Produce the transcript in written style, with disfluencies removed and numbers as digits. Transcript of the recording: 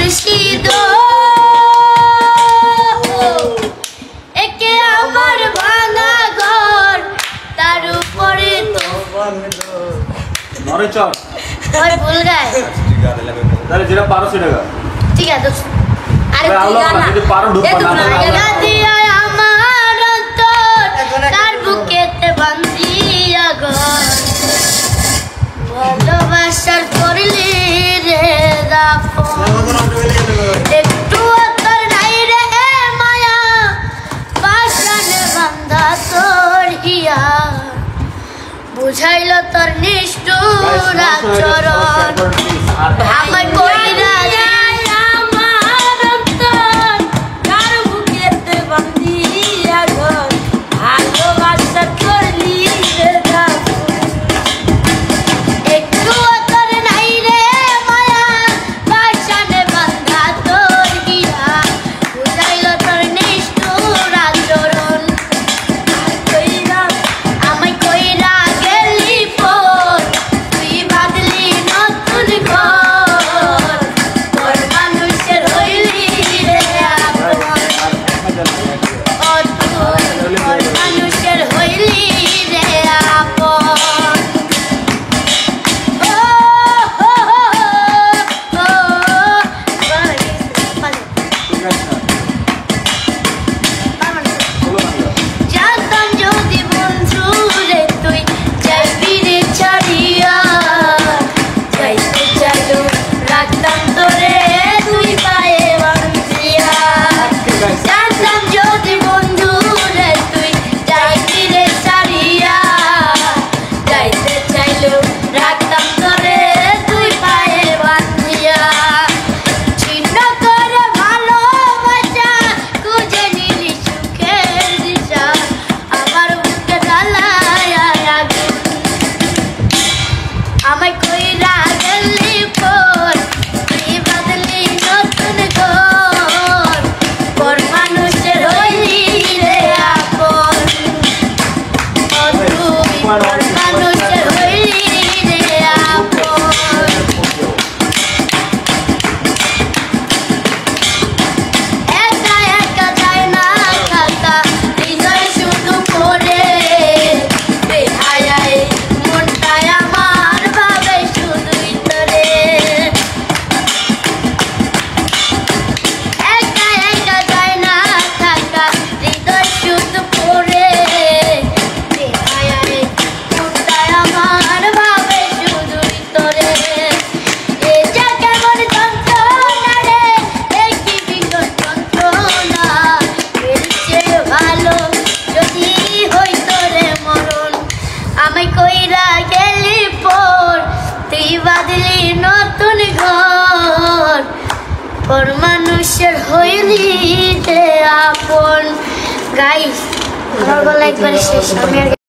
মুর্শিদ একে আমার ভাঙা ঘর তার উপরে নরেচর ওই ভুল গায় তাহলে যেটা পারো সেটা গা ঠিক আছে আরে যদি পারো ঢুকবা না দিয়া আমার অন্তর তার বুকেতে বাঁধিয়া ঘর ভালোবাসার করলি রে দাফন একটু তোর নাই রে মায়া বাসনে বান্ধা তোর হিয়া বুঝাইল তোর নিষ্ঠুর আচরণ আমার কইরা আমার অন্তর তার বুকেতে বাঁধিয়া ঘর ভালোবাসা করলি রে দাফন একটু তোর নাই রে মায়া বাসনে বান্ধা তোর হিয়া বুঝাইল তোর নিষ্ঠুর আচরণ আমায় কইরা গেলি পর তুই বাদলি নতুন ঘর তোর মানুষের হইলি রে আপন ও তোর মানুষের হইলি রে আপন জানতাম যদি বন্ধু রে তুই যাইবি রে ছাড়িয়া যাইতে চাইলো রাখতাম তোরে তুই পায়ে বাঁধিয়া জানতাম যদি বন্ধু রে তুই যাইবি রে ছাড়িয়া যাইতে চাইলো রাখতাম তোরে তুই পায়ে বাঁধিয়া ছিন্ন করে ভালোবাসা খুঁজে নিলি সুখের দিশা আমার বুকে জ্বালায় আগুন আমায় কইরা গেলি পর তুই বাদলি নতুন ঘর পর মানুষের হইলি রে আপন ও তুই পর মানুষের হইলি রে আপন একা একা যায় না থাকা হৃদয় শুধু পড়ে বেহায়ায় মনটাই আমার ভাবে শুধুই তোরে একা একা যায় না থাকা হৃদয় শুধু পড়ে বেহায়ায় মনটাই আমার ভাবে শুধুই তোরে এ যে কেমন যন্ত্রণা রে এই কি বিকট যন্ত্রণা এর চেয়ে ভালো যদি হইতো রে মরণ আমায় কইরা গেলি পর তুই বাদলি নতুন ঘর পর মানুষের হইলি রে আপন গাইস আমার গলা একবারে শেষ আমি আর